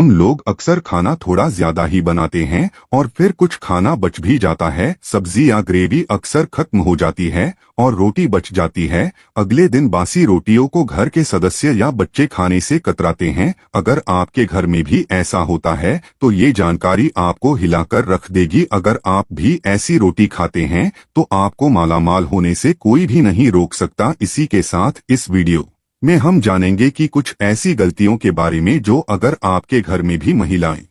उन लोग अक्सर खाना थोड़ा ज्यादा ही बनाते हैं और फिर कुछ खाना बच भी जाता है। सब्जी या ग्रेवी अक्सर खत्म हो जाती है और रोटी बच जाती है। अगले दिन बासी रोटियों को घर के सदस्य या बच्चे खाने से कतराते हैं। अगर आपके घर में भी ऐसा होता है तो ये जानकारी आपको हिलाकर रख देगी। अगर आप भी ऐसी रोटी खाते हैं तो आपको मालामाल होने से कोई भी नहीं रोक सकता। इसी के साथ इस वीडियो में हम जानेंगे कि कुछ ऐसी गलतियों के बारे में जो अगर आपके घर में भी महिलाएं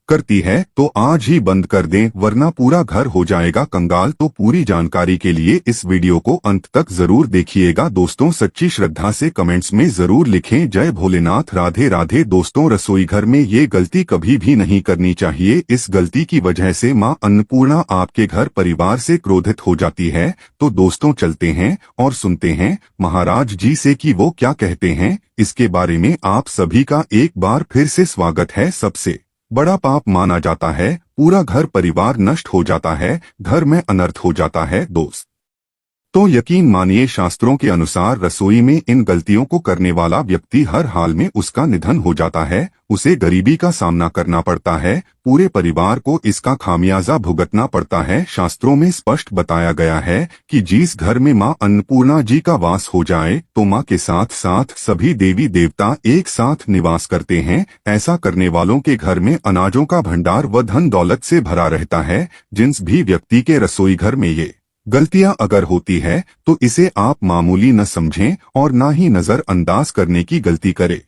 करती है तो आज ही बंद कर दें, वरना पूरा घर हो जाएगा कंगाल। तो पूरी जानकारी के लिए इस वीडियो को अंत तक जरूर देखिएगा। दोस्तों, सच्ची श्रद्धा से कमेंट्स में जरूर लिखें जय भोलेनाथ, राधे राधे। दोस्तों, रसोई घर में ये गलती कभी भी नहीं करनी चाहिए। इस गलती की वजह से मां अन्नपूर्णा आपके घर परिवार से क्रोधित हो जाती है। तो दोस्तों, चलते हैं और सुनते हैं महाराज जी से कि वो क्या कहते हैं। इसके बारे में आप सभी का एक बार फिर से स्वागत है। सबसे बड़ा पाप माना जाता है, पूरा घर परिवार नष्ट हो जाता है, घर में अनर्थ हो जाता है। दोस्त तो यकीन मानिए, शास्त्रों के अनुसार रसोई में इन गलतियों को करने वाला व्यक्ति हर हाल में उसका निधन हो जाता है, उसे गरीबी का सामना करना पड़ता है, पूरे परिवार को इसका खामियाजा भुगतना पड़ता है। शास्त्रों में स्पष्ट बताया गया है कि जिस घर में मां अन्नपूर्णा जी का वास हो जाए तो मां के साथ साथ सभी देवी देवता एक साथ निवास करते हैं। ऐसा करने वालों के घर में अनाजों का भंडार व धन दौलत से भरा रहता है। जिस भी व्यक्ति के रसोई घर में ये गलतियां अगर होती है तो इसे आप मामूली न समझें और ना ही नजरअंदाज करने की गलती करें।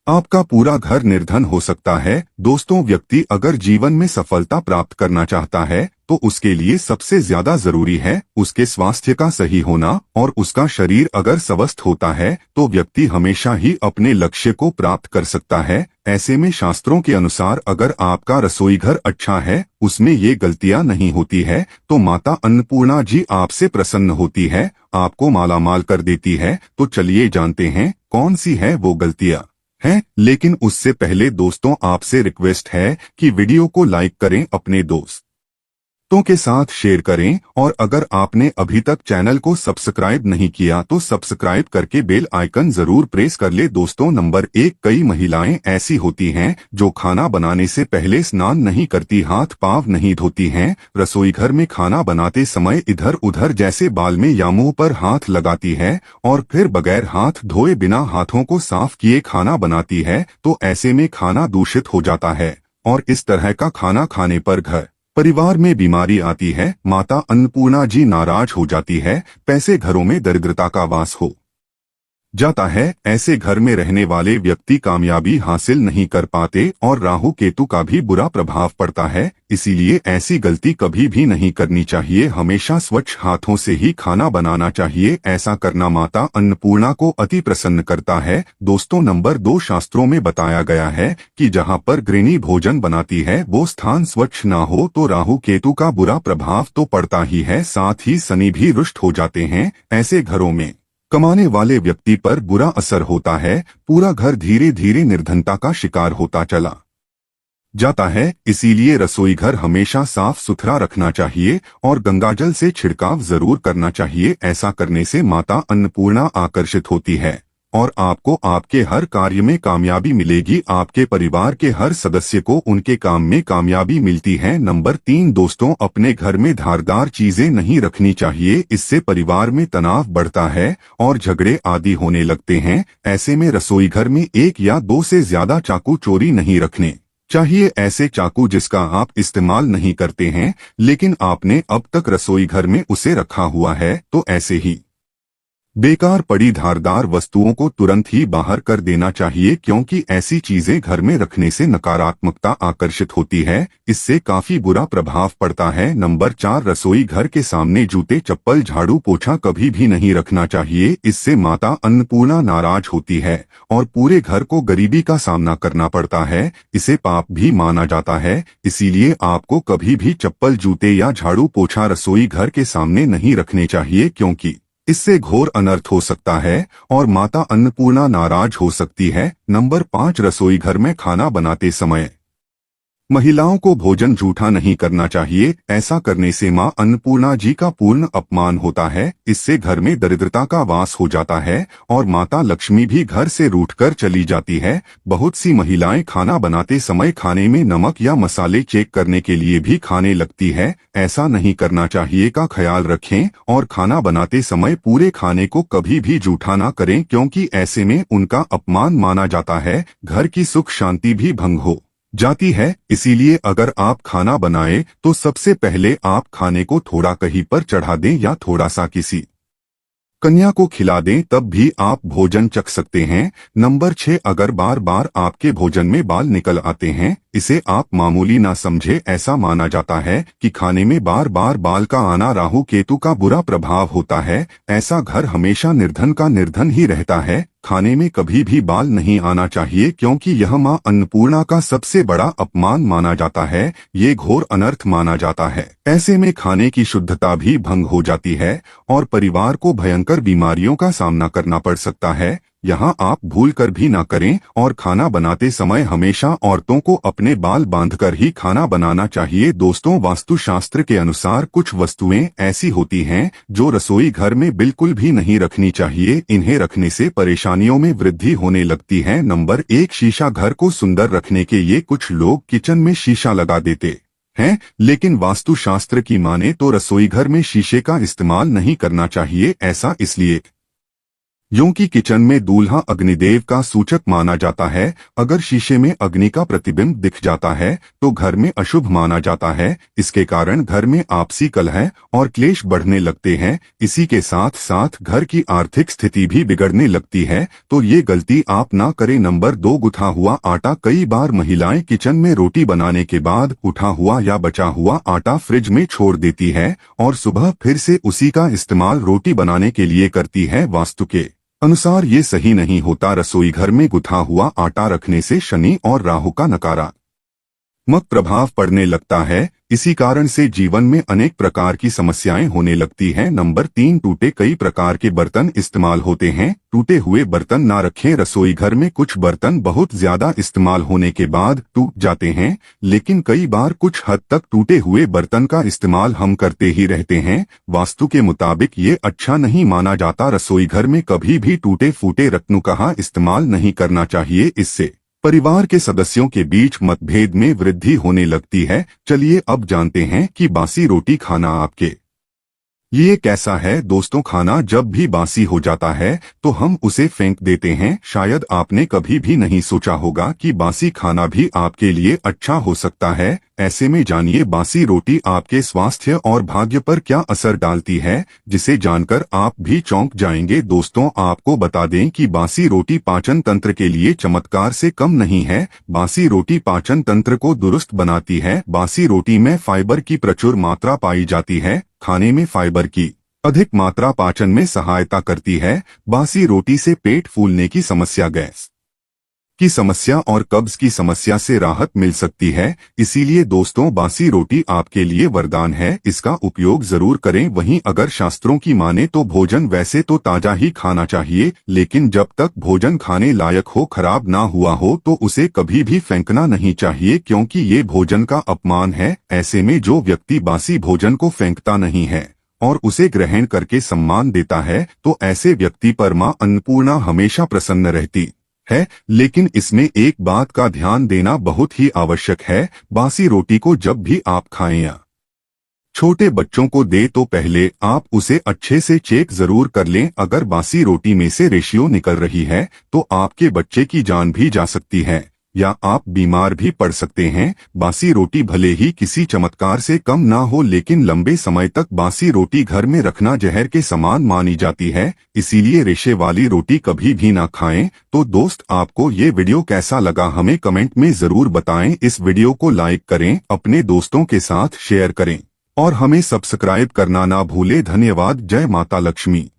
आपका पूरा घर निर्धन हो सकता है। दोस्तों, व्यक्ति अगर जीवन में सफलता प्राप्त करना चाहता है तो उसके लिए सबसे ज्यादा जरूरी है उसके स्वास्थ्य का सही होना, और उसका शरीर अगर स्वस्थ होता है तो व्यक्ति हमेशा ही अपने लक्ष्य को प्राप्त कर सकता है। ऐसे में शास्त्रों के अनुसार अगर आपका रसोई घर अच्छा है, उसमें ये गलतियां नहीं होती है, तो माता अन्नपूर्णा जी आपसे प्रसन्न होती है, आपको मालामाल कर देती है। तो चलिए जानते हैं कौन सी है वो गलतियां हैं। लेकिन उससे पहले दोस्तों, आपसे रिक्वेस्ट है कि वीडियो को लाइक करें, अपने दोस्तों के साथ शेयर करें, और अगर आपने अभी तक चैनल को सब्सक्राइब नहीं किया तो सब्सक्राइब करके बेल आइकन जरूर प्रेस कर ले। दोस्तों, नंबर 1, कई महिलाएं ऐसी होती हैं जो खाना बनाने से पहले स्नान नहीं करती, हाथ पांव नहीं धोती हैं, रसोई घर में खाना बनाते समय इधर उधर जैसे बाल में या मुंह पर हाथ लगाती है और फिर बगैर हाथ धोए बिना हाथों को साफ किए खाना बनाती है। तो ऐसे में खाना दूषित हो जाता है और इस तरह का खाना खाने पर घर परिवार में बीमारी आती है। माता अन्नपूर्णा जी नाराज हो जाती है, पैसे घरों में दरिद्रता का वास हो जाता है। ऐसे घर में रहने वाले व्यक्ति कामयाबी हासिल नहीं कर पाते और राहु केतु का भी बुरा प्रभाव पड़ता है। इसीलिए ऐसी गलती कभी भी नहीं करनी चाहिए। हमेशा स्वच्छ हाथों से ही खाना बनाना चाहिए। ऐसा करना माता अन्नपूर्णा को अति प्रसन्न करता है। दोस्तों, नंबर 2, शास्त्रों में बताया गया है कि जहां पर गृहिणी भोजन बनाती है वो स्थान स्वच्छ ना हो तो राहु केतु का बुरा प्रभाव तो पड़ता ही है, साथ ही शनि भी रुष्ट हो जाते हैं। ऐसे घरों में कमाने वाले व्यक्ति पर बुरा असर होता है, पूरा घर धीरे धीरे निर्धनता का शिकार होता चला जाता है। इसीलिए रसोई घर हमेशा साफ सुथरा रखना चाहिए और गंगाजल से छिड़काव जरूर करना चाहिए। ऐसा करने से माता अन्नपूर्णा आकर्षित होती है और आपको आपके हर कार्य में कामयाबी मिलेगी। आपके परिवार के हर सदस्य को उनके काम में कामयाबी मिलती है। नंबर 3, दोस्तों, अपने घर में धारदार चीजें नहीं रखनी चाहिए, इससे परिवार में तनाव बढ़ता है और झगड़े आदि होने लगते हैं। ऐसे में रसोई घर में 1 या 2 से ज्यादा चाकू चोरी नहीं रखने चाहिए। ऐसे चाकू जिसका आप इस्तेमाल नहीं करते हैं लेकिन आपने अब तक रसोई घर में उसे रखा हुआ है, तो ऐसे ही बेकार पड़ी धारदार वस्तुओं को तुरंत ही बाहर कर देना चाहिए, क्योंकि ऐसी चीजें घर में रखने से नकारात्मकता आकर्षित होती है, इससे काफी बुरा प्रभाव पड़ता है। नंबर 4, रसोई घर के सामने जूते चप्पल झाड़ू पोछा कभी भी नहीं रखना चाहिए, इससे माता अन्नपूर्णा नाराज होती है और पूरे घर को गरीबी का सामना करना पड़ता है। इसे पाप भी माना जाता है। इसीलिए आपको कभी भी चप्पल जूते या झाड़ू पोछा रसोई घर के सामने नहीं रखने चाहिए, क्योंकि इससे घोर अनर्थ हो सकता है और माता अन्नपूर्णा नाराज हो सकती है। नंबर 5, रसोई घर में खाना बनाते समय महिलाओं को भोजन जूठा नहीं करना चाहिए। ऐसा करने से मां अन्नपूर्णा जी का पूर्ण अपमान होता है। इससे घर में दरिद्रता का वास हो जाता है और माता लक्ष्मी भी घर से रूठकर चली जाती है। बहुत सी महिलाएं खाना बनाते समय खाने में नमक या मसाले चेक करने के लिए भी खाने लगती है। ऐसा नहीं करना चाहिए का ख्याल रखें और खाना बनाते समय पूरे खाने को कभी भी जूठा ना करें, क्योंकि ऐसे में उनका अपमान माना जाता है। घर की सुख शांति भी भंग हो जाती है। इसीलिए अगर आप खाना बनाएं तो सबसे पहले आप खाने को थोड़ा कहीं पर चढ़ा दें या थोड़ा सा किसी कन्या को खिला दें, तब भी आप भोजन चख सकते हैं। नंबर 6, अगर बार बार आपके भोजन में बाल निकल आते हैं, इसे आप मामूली ना समझे। ऐसा माना जाता है कि खाने में बार बार बाल का आना राहु केतु का बुरा प्रभाव होता है। ऐसा घर हमेशा निर्धन का निर्धन ही रहता है। खाने में कभी भी बाल नहीं आना चाहिए, क्योंकि यह मां अन्नपूर्णा का सबसे बड़ा अपमान माना जाता है। ये घोर अनर्थ माना जाता है। ऐसे में खाने की शुद्धता भी भंग हो जाती है और परिवार को भयंकर बीमारियों का सामना करना पड़ सकता है। यहाँ आप भूल कर भी ना करें और खाना बनाते समय हमेशा औरतों को अपने बाल बांधकर ही खाना बनाना चाहिए। दोस्तों, वास्तुशास्त्र के अनुसार कुछ वस्तुएं ऐसी होती हैं जो रसोई घर में बिल्कुल भी नहीं रखनी चाहिए। इन्हें रखने से परेशानियों में वृद्धि होने लगती है। नंबर 1, शीशा। घर को सुंदर रखने के लिए कुछ लोग किचन में शीशा लगा देते हैं, लेकिन वास्तुशास्त्र की माने तो रसोई घर में शीशे का इस्तेमाल नहीं करना चाहिए। ऐसा इसलिए क्योंकि किचन में दूल्हा अग्निदेव का सूचक माना जाता है। अगर शीशे में अग्नि का प्रतिबिंब दिख जाता है तो घर में अशुभ माना जाता है। इसके कारण घर में आपसी कलह और क्लेश बढ़ने लगते हैं। इसी के साथ साथ घर की आर्थिक स्थिति भी बिगड़ने लगती है। तो ये गलती आप ना करें। नंबर 2, गुथा हुआ आटा। कई बार महिलाएं किचन में रोटी बनाने के बाद उठा हुआ या बचा हुआ आटा फ्रिज में छोड़ देती है और सुबह फिर से उसी का इस्तेमाल रोटी बनाने के लिए करती है। वास्तु के अनुसार ये सही नहीं होता। रसोई घर में गुथा हुआ आटा रखने से शनि और राहु का नकारात्मक प्रभाव पड़ने लगता है। इसी कारण से जीवन में अनेक प्रकार की समस्याएं होने लगती हैं। नंबर 3, टूटे। कई प्रकार के बर्तन इस्तेमाल होते हैं। टूटे हुए बर्तन ना रखें। रसोई घर में कुछ बर्तन बहुत ज्यादा इस्तेमाल होने के बाद टूट जाते हैं, लेकिन कई बार कुछ हद तक टूटे हुए बर्तन का इस्तेमाल हम करते ही रहते हैं। वास्तु के मुताबिक ये अच्छा नहीं माना जाता। रसोई घर में कभी भी टूटे फूटे रत्नों का इस्तेमाल नहीं करना चाहिए। इससे परिवार के सदस्यों के बीच मतभेद में वृद्धि होने लगती है। चलिए अब जानते हैं कि बासी रोटी खाना आपके ये कैसा है। दोस्तों, खाना जब भी बासी हो जाता है तो हम उसे फेंक देते हैं। शायद आपने कभी भी नहीं सोचा होगा कि बासी खाना भी आपके लिए अच्छा हो सकता है। ऐसे में जानिए बासी रोटी आपके स्वास्थ्य और भाग्य पर क्या असर डालती है, जिसे जानकर आप भी चौंक जाएंगे। दोस्तों, आपको बता दें कि बासी रोटी पाचन तंत्र के लिए चमत्कार से कम नहीं है। बासी रोटी पाचन तंत्र को दुरुस्त बनाती है। बासी रोटी में फाइबर की प्रचुर मात्रा पाई जाती है। खाने में फाइबर की अधिक मात्रा पाचन में सहायता करती है। बासी रोटी से पेट फूलने की समस्या, गैस की समस्या और कब्ज की समस्या से राहत मिल सकती है। इसीलिए दोस्तों, बासी रोटी आपके लिए वरदान है। इसका उपयोग जरूर करें। वहीं अगर शास्त्रों की माने तो भोजन वैसे तो ताजा ही खाना चाहिए, लेकिन जब तक भोजन खाने लायक हो, खराब ना हुआ हो, तो उसे कभी भी फेंकना नहीं चाहिए, क्योंकि ये भोजन का अपमान है। ऐसे में जो व्यक्ति बासी भोजन को फेंकता नहीं है और उसे ग्रहण करके सम्मान देता है, तो ऐसे व्यक्ति पर मां अन्नपूर्णा हमेशा प्रसन्न रहती है। लेकिन इसमें एक बात का ध्यान देना बहुत ही आवश्यक है। बासी रोटी को जब भी आप खाएं या छोटे बच्चों को दे तो पहले आप उसे अच्छे से चेक जरूर कर लें। अगर बासी रोटी में से रेशियो निकल रही है तो आपके बच्चे की जान भी जा सकती है या आप बीमार भी पड़ सकते हैं। बासी रोटी भले ही किसी चमत्कार से कम ना हो, लेकिन लंबे समय तक बासी रोटी घर में रखना जहर के समान मानी जाती है। इसीलिए रेशे वाली रोटी कभी भी ना खाएं। तो दोस्त, आपको ये वीडियो कैसा लगा हमें कमेंट में जरूर बताएं। इस वीडियो को लाइक करें, अपने दोस्तों के साथ शेयर करें और हमें सब्सक्राइब करना ना भूलें। धन्यवाद। जय माता लक्ष्मी।